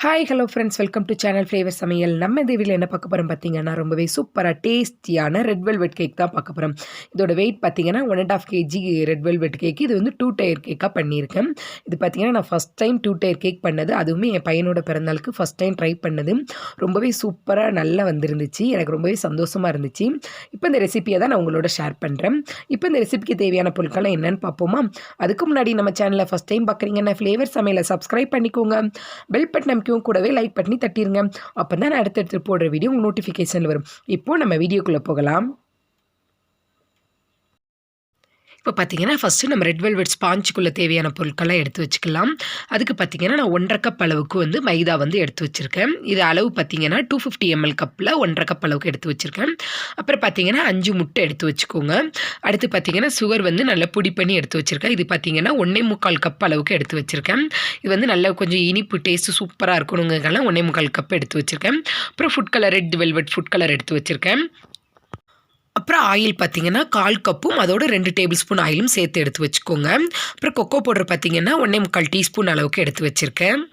Hi hello friends welcome to channel flavour சமையல். நம்ம இந்த வீடியோவில் என்ன பார்க்க போகிறோம் பார்த்தீங்கன்னா, ரொம்பவே சூப்பராக டேஸ்டியான ரெட் வெல்வெட் கேக் தான் பார்க்க போகிறோம். இதோட வெயிட் பார்த்தீங்கன்னா 1.5 கேஜி ரெட் வெல்வெட் கேக். இது வந்து 2 டயர் கேக்காக பண்ணியிருக்கேன். இது பார்த்தீங்கன்னா நான் ஃபஸ்ட் டைம் 2 டயர் கேக் பண்ணது, அதுவுமே என் பையனோட பிறந்தநாளுக்கு ஃபஸ்ட் டைம் ட்ரை பண்ணது. ரொம்பவே சூப்பராக நல்லா வந்திருந்துச்சு. எனக்கு ரொம்பவே சந்தோஷமாக இருந்துச்சு. இப்போ இந்த ரெசிபியை தான் நான் உங்களோட ஷேர் பண்ணுறேன். இப்போ இந்த ரெசிபிக்கு தேவையான பொருட்கள்லாம் என்னென்னு பார்ப்போமா? அதுக்கு முன்னாடி நம்ம சேனலை ஃபஸ்ட் டைம் பார்க்குறீங்கன்னா ஃப்ளேவர் சமையலை சப்ஸ்கிரைப் பண்ணிக்கோங்க. பெல் பட்டன் கூடவே லைக் பண்ணி தட்டிருங்க. அப்போ தான் நான் அடுத்தடுத்து போடுற வீடியோ உங்கள் நோட்டிஃபிகேஷனில் வரும். இப்போ நம்ம வீடியோக்குள்ளே போகலாம். இப்போ பார்த்தீங்கன்னா ஃபஸ்ட்டு நம்ம ரெட் வெல்வெட் ஸ்பாஞ்சுக்குள்ளே தேவையான பொருட்கள்லாம் எடுத்து வச்சுக்கலாம். அதுக்கு பார்த்தீங்கன்னா நான் 1.5 கப் அளவுக்கு வந்து மைதா வந்து எடுத்து வச்சுருக்கேன். இது அளவு பார்த்தீங்கன்னா 250 ml கப்பில் 1.5 கப் அளவுக்கு எடுத்து வச்சுருக்கேன். அப்புறம் பார்த்தீங்கன்னா 5 முட்டை எடுத்து வச்சுக்கோங்க. அடுத்து பார்த்தீங்கன்னா சுகர் வந்து நல்லா பொடி பண்ணி எடுத்து வச்சுருக்கேன். இது பார்த்தீங்கன்னா 1.25 கப் அளவுக்கு எடுத்து வச்சுருக்கேன். இது வந்து நல்லா கொஞ்சம் இனிப்பு டேஸ்ட்டு சூப்பராக இருக்கணுங்கிறதுனால 1.25 கப் எடுத்து வச்சுருக்கேன். அப்புறம் food colour red velvet food colour எடுத்து வச்சுருக்கேன். அப்புறம் ஆயில் பார்த்தீங்கன்னா 1/4 கப்பும் அதோட 2 டேபிள் ஸ்பூன் ஆயிலும் சேர்த்து எடுத்து வச்சுக்கோங்க. அப்புறம் கொக்கோ பவுடர் பார்த்தீங்கன்னா 1.25 டீஸ்பூன் அளவுக்கு எடுத்து வச்சுருக்கேன்.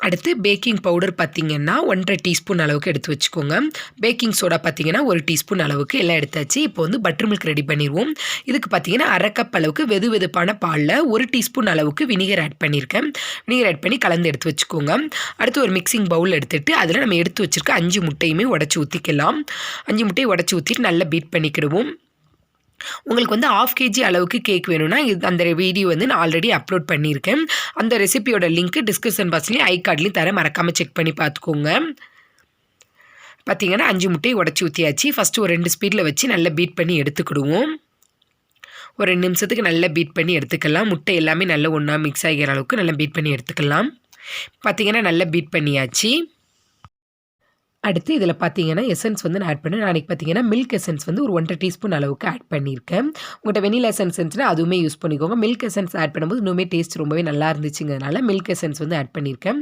அடுத்து பேக்கிங் பவுடர் பார்த்தீங்கன்னா 1.5 டீஸ்பூன் அளவுக்கு எடுத்து வச்சுக்கோங்க. பேக்கிங் சோடா பார்த்தீங்கன்னா 1 டீஸ்பூன் அளவுக்கு எல்லாம் எடுத்தாச்சு. இப்போ வந்து பட்டர் மில்க் ரெடி பண்ணிடுவோம். இதுக்கு பார்த்தீங்கன்னா 1/2 கப் அளவுக்கு வெது வெதுப்பான பாலில் 1 டீஸ்பூன் அளவுக்கு வினிகர் ஆட் பண்ணியிருக்கேன். வினிகர் ஆட் பண்ணி கலந்து எடுத்து வச்சுக்கோங்க. அடுத்து ஒரு மிக்சிங் பவுல் எடுத்துகிட்டு அதில் நம்ம எடுத்து வச்சுருக்க 5 முட்டையுமே உடச்சி ஊற்றிக்கலாம். 5 முட்டையை உடச்சி ஊற்றிட்டு நல்லா பீட் பண்ணிக்கிடுவோம். உங்களுக்கு வந்து 1/2 கேஜி அளவுக்கு கேக் வேணும்னா அந்த வீடியோ வந்து நான் ஆல்ரெடி அப்லோட் பண்ணியிருக்கேன். அந்த ரெசிபியோட லிங்க் டிஸ்கிரிப்ஷன் பாக்ஸ்லேயும் கார்ட்லேயும் தரேன், மறக்காமல் செக் பண்ணி பார்த்துக்கோங்க. பார்த்தீங்கன்னா 5 முட்டையை உடச்சி ஊற்றியாச்சு. ஃபஸ்ட்டு ஒரு 2 ஸ்பீடில் வச்சு நல்லா பீட் பண்ணி எடுத்துக்கிடுவோம். ஒரு 2 நிமிஷத்துக்கு நல்லா பீட் பண்ணி எடுத்துக்கலாம். முட்டை எல்லாமே நல்லா ஒன்றா மிக்ஸ் ஆகிற அளவுக்கு நல்லா பீட் பண்ணி எடுத்துக்கலாம். பார்த்தீங்கன்னா நல்லா பீட் பண்ணியாச்சு. அடுத்து இதில் பார்த்தீங்கன்னா எசன்ஸ் வந்து நான் ஆட் பண்ணேன். நாளைக்கு பார்த்தீங்கன்னா மில்க் எசன்ஸ் வந்து ஒரு 1.5 டீஸ்பூன் அளவுக்கு ஆட் பண்ணியிருக்கேன். உங்கள்கிட்ட வெனிலா எசன்ஸ் இருந்துச்சுன்னா அதுவுமே யூஸ் பண்ணிக்கோங்க. மில்க் எசன்ஸ் ஆட் பண்ணும்போது இன்னுமே டேஸ்ட் ரொம்பவே நல்லா இருந்துச்சுங்கிறதுனால மில்க் எசன்ஸ் வந்து ஆட் பண்ணியிருக்கேன்.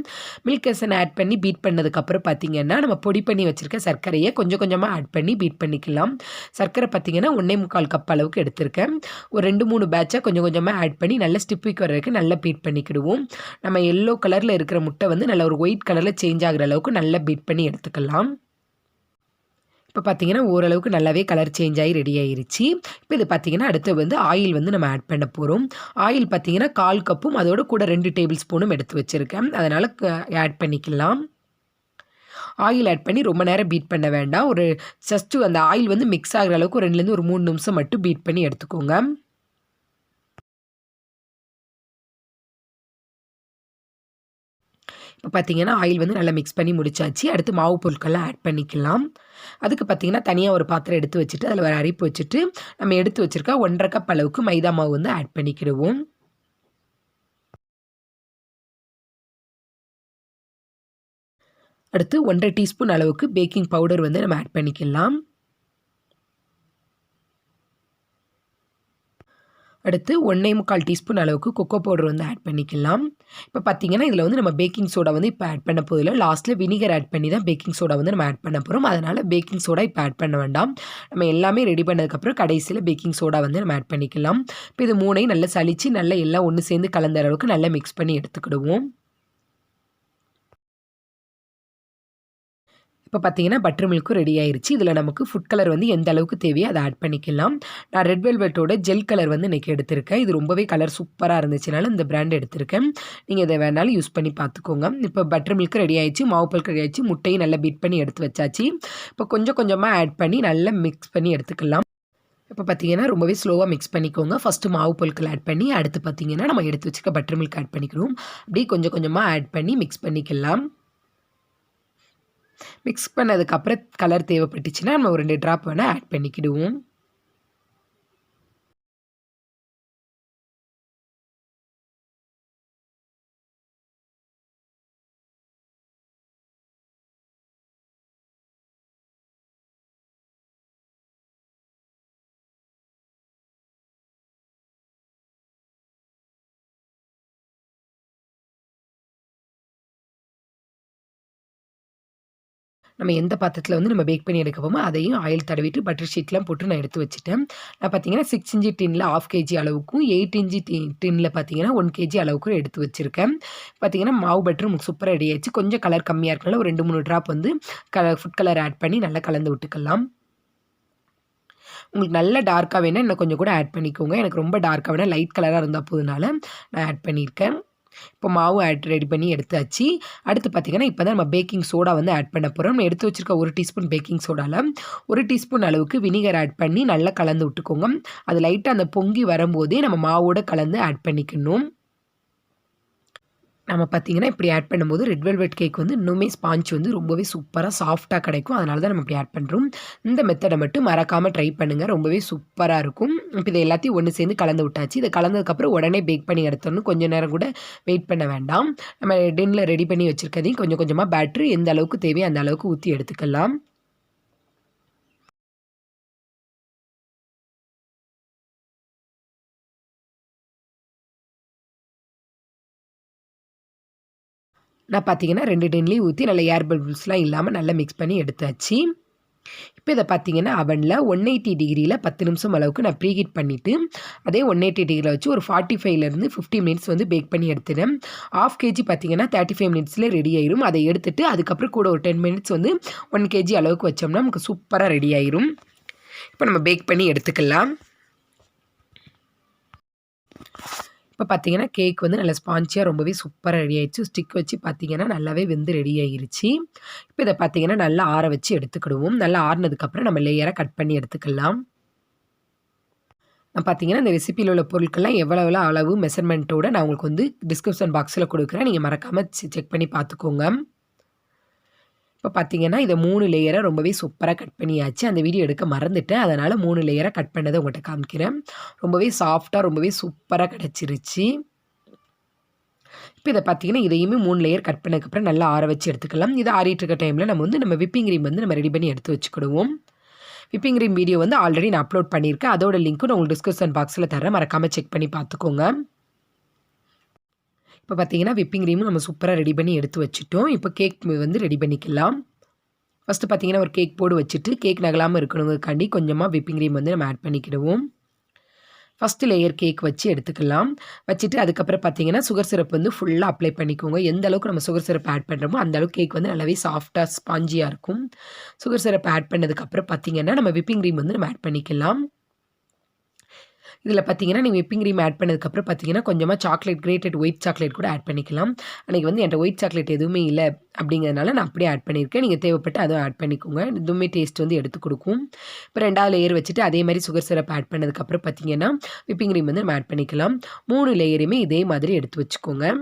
மில்க் எசன் ஆட் பண்ணி பீட் பண்ணதுக்கப்புறம் பார்த்தீங்கன்னா நம்ம பொடி பண்ணி வச்சுருக்க சர்க்கரையை கொஞ்சம் கொஞ்சமாக ஆட் பண்ணி பீட் பண்ணிக்கலாம். சர்க்கரை பார்த்தீங்கன்னா 1.25 கப் அளவுக்கு எடுத்திருக்கேன். ஒரு 2-3 பேட்சாக கொஞ்சம் கொஞ்சமாக ஆட் பண்ணி நல்லா ஸ்டிப்பிக்கு வர வரைக்கும் நல்லா பீட் பண்ணிக்கிடுவோம். நம்ம எல்லோ கலரில் இருக்கிற முட்டை வந்து நல்லா ஒரு ஒயிட் கலரில் சேஞ்ச் ஆகிற அளவுக்கு நல்லா பீட் பண்ணி எடுத்துக்கலாம். இப்போ பார்த்தீங்கன்னா ஓரளவுக்கு நல்லாவே கலர் சேஞ்ச் ஆகி ரெடி ஆயிருச்சு. இப்போ இது பார்த்தீங்கன்னா அடுத்து வந்து ஆயில் வந்து நம்ம ஆட் பண்ண போகிறோம். ஆயில் பார்த்தீங்கன்னா 1/4 கப்பும் அதோட கூட 2 டேபிள் ஸ்பூனும் எடுத்து வச்சுருக்கேன். அதனால் ஆட் பண்ணிக்கலாம். ஆயில் ஆட் பண்ணி ரொம்ப நேரம் பீட் பண்ண வேண்டாம். ஒரு ஜஸ்ட்டு அந்த ஆயில் வந்து மிக்ஸ் ஆகிற அளவுக்கு ஒரு 2லேருந்து ஒரு 3 நிமிஷம் மட்டும் பீட் பண்ணி எடுத்துக்கோங்க. இப்போ பார்த்தீங்கன்னா ஆயில் வந்து நல்லா மிக்ஸ் பண்ணி முடிச்சாச்சு. அடுத்து மாவு பொருட்கள்லாம் ஆட் பண்ணிக்கலாம். அதுக்கு பார்த்தீங்கன்னா தனியாக ஒரு பாத்திரம் எடுத்து வச்சுட்டு அதில் ஒரு அரிப்பு வச்சுட்டு நம்ம எடுத்து வச்சுருக்க 1.5 கப் அளவுக்கு மைதா மாவு வந்து ஆட் பண்ணிக்கிடுவோம். அடுத்து 1.5 டீஸ்பூன் அளவுக்கு பேக்கிங் பவுடர் வந்து நம்ம ஆட் பண்ணிக்கலாம். அடுத்து 1.25 டீஸ்பூன் அளவுக்கு கொக்கோ பவுடர் வந்து ஆட் பண்ணிக்கலாம். இப்போ பார்த்தீங்கன்னா இதில் வந்து நம்ம பேக்கிங் சோடா வந்து இப்போ ஆட் பண்ண போதில்லை. லாஸ்ட்டில் வினிகர் ஆட் பண்ணி தான் பேக்கிங் சோடா வந்து நம்ம ஆட் பண்ண போகிறோம். அதனால் பேக்கிங் சோடா இப்போ ஆட் பண்ண வேண்டாம். நம்ம எல்லாமே ரெடி பண்ணதுக்கப்புறம் கடைசியில் பேக்கிங் சோடா வந்து நம்ம ஆட் பண்ணிக்கலாம். இப்போ இது 3ஐயும் நல்லா சலிச்சு நல்லா எல்லாம் ஒன்று சேர்ந்து கலந்த அளவுக்கு நல்லா மிக்ஸ் பண்ணி எடுத்துக்கிடுவோம். இப்போ பார்த்தீங்கன்னா பட்டர் மில்க்கும் ரெடி ஆயிருச்சு. இதில் நமக்கு ஃபுட் கலர் வந்து எந்த அளவுக்கு தேவையோ அதை ஆட் பண்ணிக்கலாம். நான் ரெட் வெல்வெட்டோட ஜெல் கலர் வந்து இன்றைக்கி எடுத்திருக்கேன். இது ரொம்பவே கலர் சூப்பராக இருந்துச்சுனால இந்த பிராண்ட் எடுத்திருக்கேன். நீங்கள் இதை வேணாலும் யூஸ் பண்ணி பார்த்துக்கோங்க. இப்போ பட்டர் மில்க்கு ரெடி ஆயிடுச்சு, மாவு பல்க் ரெடி ஆயிடுச்சு, முட்டையும் நல்லா பீட் பண்ணி எடுத்து வச்சாச்சு. இப்போ கொஞ்சம் கொஞ்சமாக ஆட் பண்ணி நல்லா மிக்ஸ் பண்ணி எடுத்துக்கலாம். இப்போ பார்த்தீங்கன்னா ரொம்பவே ஸ்லோவாக மிக்ஸ் பண்ணிக்கோங்க. ஃபஸ்ட்டு மாவு பொருட்கள் ஆட் பண்ணி அடுத்து பார்த்தீங்கன்னா நம்ம எடுத்து வச்சுக்க பட்டர் மில்க் ஆட் பண்ணிக்கிறோம். அப்படியே கொஞ்சம் கொஞ்சமாக ஆட் பண்ணி மிக்ஸ் பண்ணிக்கலாம். மிக்ஸ் பண்ணதுக்கப்புறம் கலர் தேவைப்பட்டுச்சுன்னா நம்ம ஒரு 2 ட்ராப் வேணால் ஆட் பண்ணிக்கிடுவோம். நம்ம எந்த பாத்திரத்தில் வந்து நம்ம பேக் பண்ணி எடுக்க போமோ அதையும் ஆயில் தடவிட்டு பட்டர் ஷீட்லாம் போட்டு நான் எடுத்து வச்சுட்டேன். நான் பார்த்தீங்கன்னா 6 இன்ச்சு டின்னில் 1/2 கேஜி அளவுக்கும் 8 இன்ச்சு டின்னில் பார்த்தீங்கன்னா 1 கேஜி அளவுக்கும் எடுத்து வச்சுருக்கேன். பார்த்தீங்கன்னா மாவு பட்டர் நமக்கு சூப்பராக ரெடி ஆயிடுச்சு. கொஞ்சம் கலர் கம்மியாக இருக்கனால ஒரு 2, 3 ட்ராப் வந்து ஃபுட் கலர் ஆட் பண்ணி நல்லா கலந்து விட்டுக்கலாம். உங்களுக்கு நல்ல டார்க்காக வேணால் இன்னும் கொஞ்சம் கூட ஆட் பண்ணிக்கோங்க. எனக்கு ரொம்ப டார்க்காக வேணால் லைட் கலராக இருந்தால் போதுனால நான் ஆட் பண்ணியிருக்கேன். இப்போ மாவு ரெடி பண்ணி எடுத்தாச்சு. அடுத்து பார்த்தீங்கன்னா இப்போ தான் நம்ம பேக்கிங் சோடா வந்து ஆட் பண்ண போகிறோம். நம்ம எடுத்து வச்சுருக்க 1 டீஸ்பூன் பேக்கிங் சோடாவில் 1 டீஸ்பூன் அளவுக்கு வினிகர் ஆட் பண்ணி நல்லா கலந்து விட்டுக்கோங்க. அது லைட்டாக அந்த பொங்கி வரும்போதே நம்ம மாவோட கலந்து ஆட் பண்ணிக்கணும். நம்ம பார்த்தீங்கன்னா இப்படி ஆட் பண்ணும்போது ரெட் வெல்வெட் கேக் வந்து இன்னுமே ஸ்பாஞ்ச் வந்து ரொம்பவே சூப்பராக சாஃப்ட்டாக கிடைக்கும். அதனால தான் நம்ம இப்படி ஆட் பண்ணுறோம். இந்த மெத்தடை மட்டும் மறக்காமல் ட்ரை பண்ணுங்கள். ரொம்பவே சூப்பராக இருக்கும். இப்போ இதை எல்லாத்தையும் ஒன்று சேர்ந்து கலந்து விட்டாச்சு. இதை கலந்ததுக்கப்புறம் உடனே பேக் பண்ணி எடுத்துடணும். கொஞ்சம் நேரம் கூட வெயிட் பண்ண வேண்டாம். நம்ம டின்னில் ரெடி பண்ணி வச்சுருக்கதையும் கொஞ்சம் கொஞ்சமாக பேட்ரு எந்த அளவுக்கு தேவையோ அந்த அளவுக்கு ஊற்றி எடுத்துக்கலாம். நான் பார்த்தீங்கன்னா 2 டின்லேயும் ஊற்றி நல்லா ஏர் பபிள்ஸ்லாம் இல்லாமல் நல்லா மிக்ஸ் பண்ணி எடுத்தாச்சு. இப்போ இதை பார்த்தீங்கன்னா அவனில் 180 டிகிரியில் 10 நிமிஷம் அளவுக்கு நான் ப்ரீஹீட் பண்ணிவிட்டு அதே 180 டிகிரியில் வச்சு ஒரு 45லேருந்து 50 மினிட்ஸ் வந்து பேக் பண்ணி எடுத்துட்டேன். 1/2 கேஜி பார்த்தீங்கன்னா 35 மினிட்ஸ்லேயே ரெடி ஆயிரும். அதை எடுத்துட்டு அதுக்கப்புறம் கூட ஒரு 10 மினிட்ஸ் வந்து 1 கேஜி அளவுக்கு வச்சோம்னா நமக்கு சூப்பராக ரெடி ஆயிரும். இப்போ நம்ம பேக் பண்ணி எடுத்துக்கலாம். இப்போ பார்த்தீங்கன்னா கேக் வந்து நல்லா ஸ்பான்ச்சியாக ரொம்பவே சூப்பராக ரெடி ஆயிடுச்சு. ஸ்டிக் வச்சு பார்த்தீங்கன்னா நல்லாவே வெந்து ரெடி ஆகிருச்சு. இப்போ இதை பார்த்தீங்கன்னா நல்லா ஆற வச்சு எடுத்துக்கிடுவோம். நல்லா ஆறுனதுக்கப்புறம் நம்ம லேயராக கட் பண்ணி எடுத்துக்கலாம். நான் பார்த்தீங்கன்னா இந்த ரெசிபியில் உள்ள பொருட்கள்லாம் எவ்வளோ அளவு மெஷர்மெண்ட்டோட நான் உங்களுக்கு வந்து டிஸ்கிரிப்ஷன் பாக்ஸில் கொடுக்குறேன். நீங்கள் மறக்காமல் செக் பண்ணி பார்த்துக்கோங்க. இப்போ பார்த்தீங்கன்னா இதை 3 லேயராக ரொம்பவே சூப்பராக கட் பண்ணியாச்சு. அந்த வீடியோ எடுக்க மறந்துட்டேன். அதனால் 3 லேயராக கட் பண்ணதை உங்கள்கிட்ட காமிக்கிறேன். ரொம்பவே சாஃப்டாக ரொம்பவே சூப்பராக கிடச்சிருச்சு. இப்போ இதை பார்த்தீங்கன்னா இதையுமே 3 லேயர் கட் பண்ணதுக்கப்புறம் நல்லா ஆற வச்சு எடுத்துக்கலாம். இது ஆறிட்டு இருக்க டைமில் நம்ம விப்பிங் க்ரீம் வந்து நம்ம ரெடி பண்ணி எடுத்து வச்சுக்கிடுவோம். விப்பிங் க்ரீம் வீடியோ வந்து ஆல்ரெடி நான் அப்லோட் பண்ணியிருக்கேன். அதோட லிங்க்கும் நான் உங்களுக்கு டிஸ்கிரிப்ஷன் பாக்ஸில் தரேன். மறக்காமல் செக் பண்ணி பார்த்துக்கோங்க. இப்போ பார்த்தீங்கன்னா விப்பிங் க்ரீமும் நம்ம சூப்பராக ரெடி பண்ணி எடுத்து வச்சுட்டோம். இப்போ கேக் வந்து ரெடி பண்ணிக்கலாம். ஃபஸ்ட்டு பார்த்தீங்கன்னா ஒரு கேக் போர்டு வச்சுட்டு கேக் நகலாமல் இருக்கணுங்கக்காண்டி கொஞ்சமாக விப்பிங் க்ரீம் வந்து நம்ம ஆட் பண்ணிக்கிடுவோம். ஃபஸ்ட்டு லேயர் கேக் வச்சு எடுத்துக்கலாம். வச்சுட்டு அதுக்கப்புறம் பார்த்தீங்கன்னா சுகர் சிரப் வந்து ஃபுல்லாக அப்ளை பண்ணிக்கோங்க. எந்த அளவுக்கு நம்ம சுகர் சிரப் ஆட் பண்ணுறோமோ அந்த அளவுக்கு கேக் வந்து நல்லாவே சாஃப்டாக ஸ்பாஞ்சியாக இருக்கும். சுகர் சிரப் ஆட் பண்ணதுக்கப்புறம் பார்த்தீங்கன்னா நம்ம விப்பிங் க்ரீம் வந்து நம்ம ஆட் பண்ணிக்கலாம். இதில் பார்த்தீங்கன்னா நீங்கள் விப்பிங் க்ரீம் ஆட் பண்ணதுக்கப்புறம் பார்த்தீங்கன்னா கொஞ்சமாக சாக்லேட் கிரேட்டட் ஒயிட் சாக்லேட் கூட ஆட் பண்ணிக்கலாம். அன்றைக்கி வந்து என்கிட்ட ஒயிட் சாக்லேட் எதுவுமே இல்லை அப்படிங்கிறதுனால நான் அப்படியே ஆட் பண்ணியிருக்கேன். நீங்கள் தேவைப்பட்டு அதுவும் ஆட் பண்ணிக்கோங்க. இதுவுமே டேஸ்ட் வந்து எடுத்து கொடுக்கும். இப்போ 2வது லேயர் வச்சுட்டு அதே மாதிரி சுகர் சிரப் ஆட் பண்ணதுக்கப்புறம் பார்த்தீங்கன்னா விப்பிங் க்ரீம் வந்து நம்ம ஆட் பண்ணிக்கலாம். 3 லேயரையுமே இதே மாதிரி எடுத்து வச்சுக்கோங்க.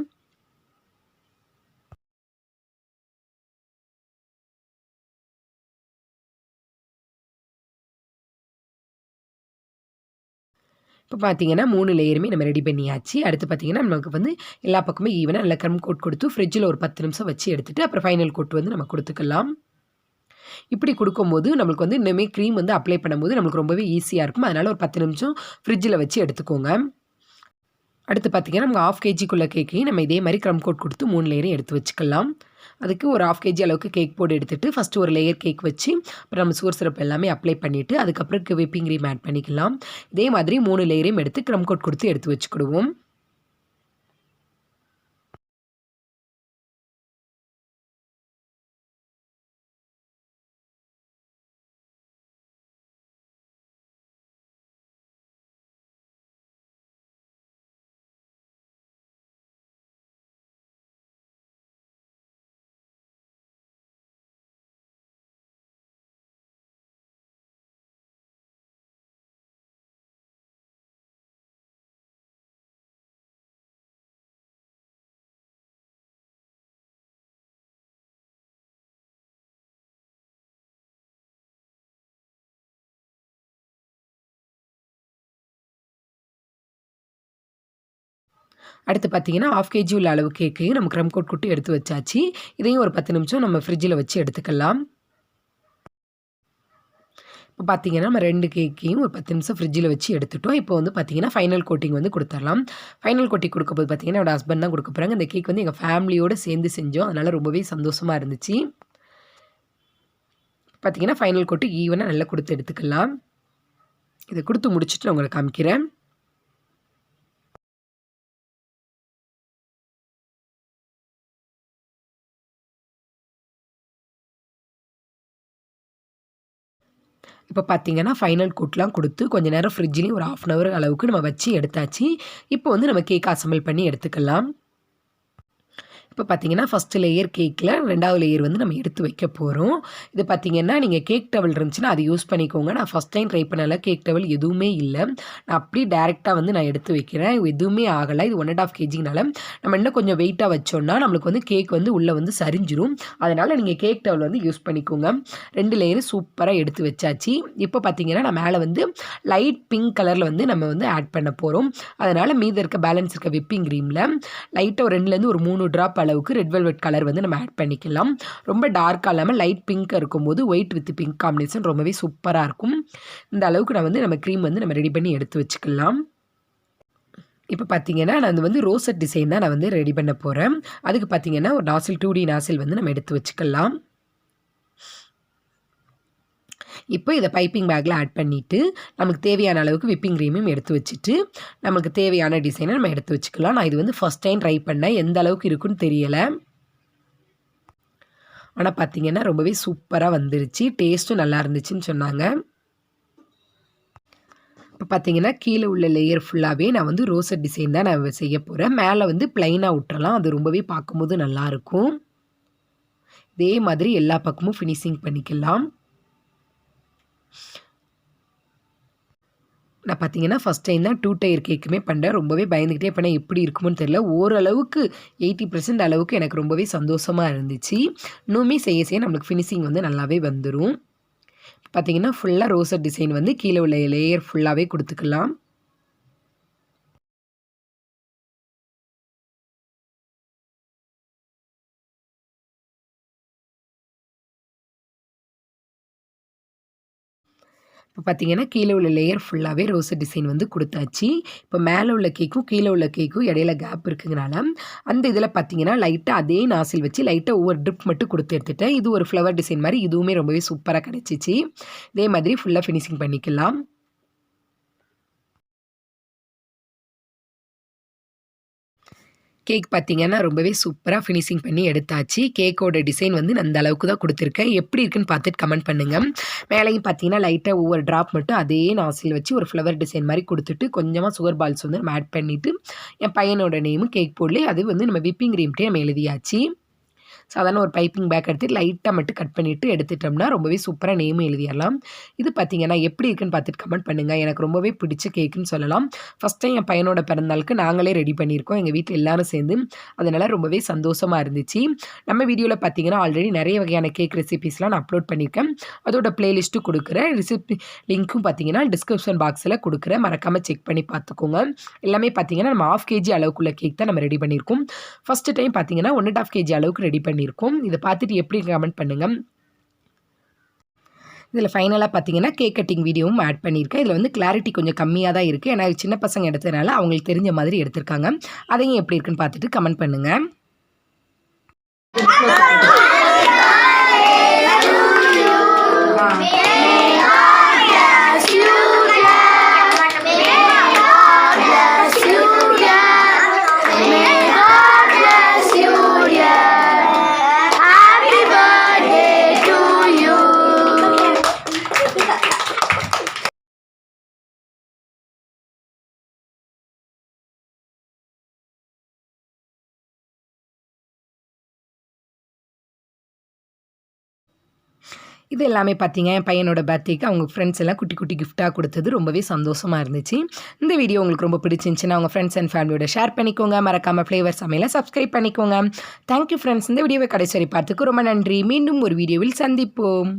இப்போ பார்த்தீங்கன்னா 3 லேயருமே நம்ம ரெடி பண்ணியாச்சு. அடுத்து பார்த்தீங்கன்னா நமக்கு வந்து எல்லா பக்கமும் ஈவனாக நல்லா க்ரம் கோட் கொடுத்து ஃப்ரிட்ஜில் ஒரு 10 நிமிஷம் வச்சு எடுத்துகிட்டு அப்புறம் ஃபைனல் கோட் வந்து நம்ம கொடுத்துக்கலாம். இப்படி கொடுக்கும்போது நம்மளுக்கு வந்து இன்னுமே க்ரீம் வந்து அப்ளை பண்ணும்போது நம்மளுக்கு ரொம்பவே ஈஸியாக இருக்கும். அதனால் ஒரு 10 நிமிஷம் ஃப்ரிட்ஜில் வச்சு எடுத்துக்கோங்க. அடுத்து பார்த்தீங்கன்னா நம்ம 1/2 கேஜிக்குள்ள கேக்கையும் நம்ம இதே மாதிரி க்ரம் கோட் கொடுத்து 3 லேயரையும் எடுத்து வச்சுக்கலாம். அதுக்கு ஒரு 1/2 கேஜி அளவுக்கு கேக் போர்டு எடுத்துகிட்டு ஃபஸ்ட்டு ஒரு லேயர் கேக் வச்சு அப்புறம் நம்ம சுகர் சிரப் எல்லாமே அப்ளை பண்ணிவிட்டு அதுக்கப்புறம் விப்பிங் க்ரீம் ஆட் பண்ணிக்கலாம். இதே மாதிரி 3 லேயரையும் எடுத்து க்ரம் கோட் கொடுத்து எடுத்து வச்சுக்கிடுவோம். அடுத்து பார்த்தீங்கன்னா 1/2 கேஜி உள்ள அளவு கேக்கையும் நம்ம க்ரம் கோட் கொடுத்து எடுத்து வச்சாச்சு. இதையும் ஒரு 10 நிமிஷம் நம்ம ஃப்ரிட்ஜில் வச்சு எடுத்துக்கலாம். இப்போ பார்த்தீங்கன்னா நம்ம 2 கேக்கையும் ஒரு 10 நிமிஷம் ஃப்ரிட்ஜில் வச்சு எடுத்துட்டோம். இப்போ வந்து பார்த்தீங்கன்னா ஃபைனல் கோட்டிங் வந்து கொடுத்துடலாம். ஃபைனல் கோட்டிங் கொடுக்கும்போது பார்த்தீங்கன்னா என்னோட ஹஸ்பண்ட் தான் கொடுக்க போகிறாங்க. இந்த கேக் வந்து எங்கள் ஃபேமிலியோடு சேர்ந்து செஞ்சோம். அதனால் ரொம்பவே சந்தோஷமாக இருந்துச்சு. பார்த்தீங்கன்னா ஃபைனல் கோட்டு ஈவனாக நல்லா கொடுத்து எடுத்துக்கலாம். இதை கொடுத்து முடிச்சுட்டு நான் உங்களுக்கு காமிக்கிறேன். இப்போ பார்த்தீங்கன்னா ஃபைனல் கோட்லாம் கொடுத்து கொஞ்சம் நேரம் ஃப்ரிட்ஜ்லேயும் ஒரு 1/2 அன் ஹவர் அளவுக்கு நம்ம வச்சு எடுத்தாச்சு. இப்போ வந்து நம்ம கேக் அசெம்பிள் பண்ணி எடுத்துக்கலாம். இப்போ பார்த்தீங்கன்னா ஃபஸ்ட்டு லேயர் கேக்கில் 2வது லேயர் வந்து நம்ம எடுத்து வைக்க போகிறோம். இது பார்த்தீங்கன்னா நீங்கள் கேக் டவல் இருந்துச்சுன்னா அது யூஸ் பண்ணிக்கோங்க. நான் ஃபஸ்ட் டைம் ட்ரை பண்ணல, கேக் டவல் எதுவுமே இல்லை. நான் அப்படியே டேரெக்டாக வந்து நான் எடுத்து வைக்கிறேன். எதுவுமே ஆகலை. இது 1.5 kgனால நம்ம இன்னும் கொஞ்சம் வெயிட்டாக வச்சோன்னா நம்மளுக்கு வந்து கேக் வந்து உள்ளே வந்து சரிஞ்சிரும். அதனால் நீங்கள் கேக் டவல் வந்து யூஸ் பண்ணிக்கோங்க. 2 லேயரும் சூப்பராக எடுத்து வச்சாச்சு. இப்போ பார்த்தீங்கன்னா நான் மேலே வந்து லைட் பிங்க் கலரில் வந்து நம்ம வந்து ஆட் பண்ண போகிறோம். அதனால் மீதி இருக்க பேலன்ஸ் இருக்க விப்பிங் க்ரீமில் லைட்டாக ஒரு 2லேருந்து ஒரு 3 ட்ராப் அளவுக்கு ரெட் வெல்வெட் கலர் வந்து நம்ம ஆட் பண்ணிக்கலாம். ரொம்ப டார்க்காக இல்லாமல் லைட் பிங்க் இருக்கும்போது ஒயிட் வித் பிங்க் காம்பினேஷன் ரொம்பவே சூப்பராக இருக்கும். இந்த அளவுக்கு நான் வந்து நம்ம க்ரீம் வந்து நம்ம ரெடி பண்ணி எடுத்து வச்சுக்கலாம். இப்போ பார்த்தீங்கன்னா நான் வந்து ரோசட் டிசைன் தான் நான் வந்து ரெடி பண்ண போகிறேன். அதுக்கு பார்த்தீங்கன்னா ஒரு நாசில் 2D நாசில் வந்து நம்ம எடுத்து வச்சுக்கலாம். இப்போ இதை பைப்பிங் பேக்கில் ஆட் பண்ணிவிட்டு நமக்கு தேவையான அளவுக்கு விப்பிங் க்ரீமும் எடுத்து வச்சுட்டு நமக்கு தேவையான டிசைனை நம்ம எடுத்து வச்சுக்கலாம். நான் இது வந்து ஃபஸ்ட் டைம் ட்ரை பண்ணேன், எந்த அளவுக்கு இருக்குன்னு தெரியலை. ஆனால் பார்த்தீங்கன்னா ரொம்பவே சூப்பராக வந்துருச்சு. டேஸ்ட்டும் நல்லா இருந்துச்சுன்னு சொன்னாங்க. இப்போ பார்த்தீங்கன்னா கீழே உள்ள லேயர் ஃபுல்லாகவே நான் வந்து ரோசட் டிசைன் தான் நான் செய்ய போகிறேன். மேலே வந்து ப்ளைனாக விட்டுறலாம், அது ரொம்பவே பார்க்கும்போது நல்லாயிருக்கும். இதே மாதிரி எல்லா பக்கமும் ஃபினிஷிங் பண்ணிக்கலாம். நான் பார்த்தீங்கன்னா ஃபஸ்ட் டைம் தான் 2 டயர் கேக்குமே பண்ணுறேன். ரொம்பவே பயந்துக்கிட்டே பண்ணேன், எப்படி இருக்குமோன்னு தெரியல. ஓரளவுக்கு 80% அளவுக்கு எனக்கு ரொம்பவே சந்தோஷமாக இருந்துச்சு. இன்னுமே செய்ய செய்ய நம்மளுக்கு ஃபினிஷிங் வந்து நல்லாவே வந்துடும். பார்த்தீங்கன்னா ஃபுல்லாக ரோசட் டிசைன் வந்து கீழே உள்ள லேயர் ஃபுல்லாகவே கொடுத்துக்கலாம். இப்போ பார்த்தீங்கன்னா கீழே உள்ள லேயர் ஃபுல்லாகவே ரோசட் டிசைன் வந்து கொடுத்தாச்சு. இப்போ மேலே உள்ள கேக்கும் கீழே உள்ள கேக்கும் இடையில கேப் இருக்குங்கனால அந்த இதில் பார்த்தீங்கன்னா லைட்டாக அதே நாசில் வச்சு லைட்டாக ஒவ்வொரு ட்ரிப் மட்டும் கொடுத்து எடுத்துட்டேன். இது ஒரு ஃப்ளவர் டிசைன் மாதிரி இதுவுமே ரொம்பவே சூப்பராக கிடச்சிச்சு. இதே மாதிரி ஃபுல்லாக ஃபினிஷிங் பண்ணிக்கலாம். கேக் பார்த்தீங்கன்னா ரொம்பவே சூப்பராக ஃபினிஷிங் பண்ணி எடுத்தாச்சு. கேக்கோட டிசைன் வந்து அந்த அளவுக்கு தான் கொடுத்துருக்கேன். எப்படி இருக்குன்னு பார்த்துட்டு கமெண்ட் பண்ணுங்கள். மேலேயும் பார்த்தீங்கன்னா லைட்டாக ஒவ்வொரு ட்ராப் மட்டும் அதே நாசில் வச்சு ஒரு ஃப்ளவர் டிசைன் மாதிரி கொடுத்துட்டு கொஞ்சமாக சுகர் பால்ஸ் வந்து நம்ம ஆட் பண்ணிவிட்டு என் பையனோட நேமும் கேக் போர்ட்லேயே அது வந்து நம்ம விப்பிங் க்ரீம்கிட்டே நம்ம எழுதியாச்சு. சாதாரண ஒரு பைப்பிங் பேக் எடுத்துட்டு லைட்டாக மட்டும் கட் பண்ணிவிட்டு எடுத்துட்டோம்னா ரொம்பவே சூப்பராக நேமும் எழுதிடலாம். இது பார்த்தீங்கன்னா எப்படி இருக்குன்னு பார்த்துட்டு கமெண்ட் பண்ணுங்கள். எனக்கு ரொம்பவே பிடிச்ச கேக்குன்னு சொல்லலாம். ஃபஸ்ட் டைம் என் பையனோட பிறந்தநாளுக்கு நாங்களே ரெடி பண்ணியிருக்கோம், எங்கள் வீட்டில் எல்லோரும் சேர்ந்து. அதனால் ரொம்பவே சந்தோஷமாக இருந்துச்சு. நம்ம வீடியோவில் பார்த்தீங்கன்னா ஆல்ரெடி நிறைய வகையான கேக் ரெசிபீஸ்லாம் நான் அப்லோட் பண்ணியிருக்கேன். அதோட ப்ளேலிஸ்ட்டும் கொடுக்குறேன். ரெசிபி லிங்க்கும் பார்த்தீங்கன்னா டிஸ்கிரிப்ஷன் பாக்ஸில் கொடுக்குறேன், மறக்காமல் செக் பண்ணி பார்த்துக்கோங்க. எல்லாமே பார்த்தீங்கன்னா நம்ம 1/2 kg அளவுக்குள்ள கேக் தான் நம்ம ரெடி பண்ணியிருக்கோம். ஃபஸ்ட்டு டைம் பார்த்தீங்கன்னா 1.5 kg அளவுக்கு ரெடி பண்ணியிருக்கோம். இதை பார்த்துட்டு எப்படி கமெண்ட் பண்ணுங்கள். இதில் ஃபைனலாக பார்த்தீங்கன்னா கேக் கட்டிங் வீடியோவும் ஆட் பண்ணியிருக்கேன். இதில் வந்து கிளாரிட்டி கொஞ்சம் கம்மியாக தான் இருக்குது, ஏன்னா சின்ன பசங்க எடுத்ததுனால அவங்களுக்கு தெரிஞ்ச மாதிரி எடுத்திருக்காங்க. அதையும் எப்படி இருக்குன்னு பார்த்துட்டு கமெண்ட் பண்ணுங்கள். இது எல்லாமே பார்த்தீங்க என் பையனோட பர்த்டேக்கு அவங்க ஃப்ரெண்ட்ஸ் எல்லாம் குட்டி குட்டி கிஃப்ட்டாக கொடுத்தது ரொம்பவே சந்தோஷமாக இருந்துச்சு. இந்த வீடியோ உங்களுக்கு ரொம்ப பிடிச்சிருந்துச்சுன்னா உங்கள் ஃப்ரெண்ட்ஸ் அண்ட் ஃபேமிலியோட ஷேர் பண்ணிக்கோங்க. மறக்காமல் ஃப்ளேவர் சமையலை சப்ஸ்கிரைப் பண்ணிக்கோங்க. Thank you friends. இந்த வீடியோவை கடைசி வரை பார்த்துக்கு ரொம்ப நன்றி. மீண்டும் ஒரு வீடியோவில் சந்திப்போம்.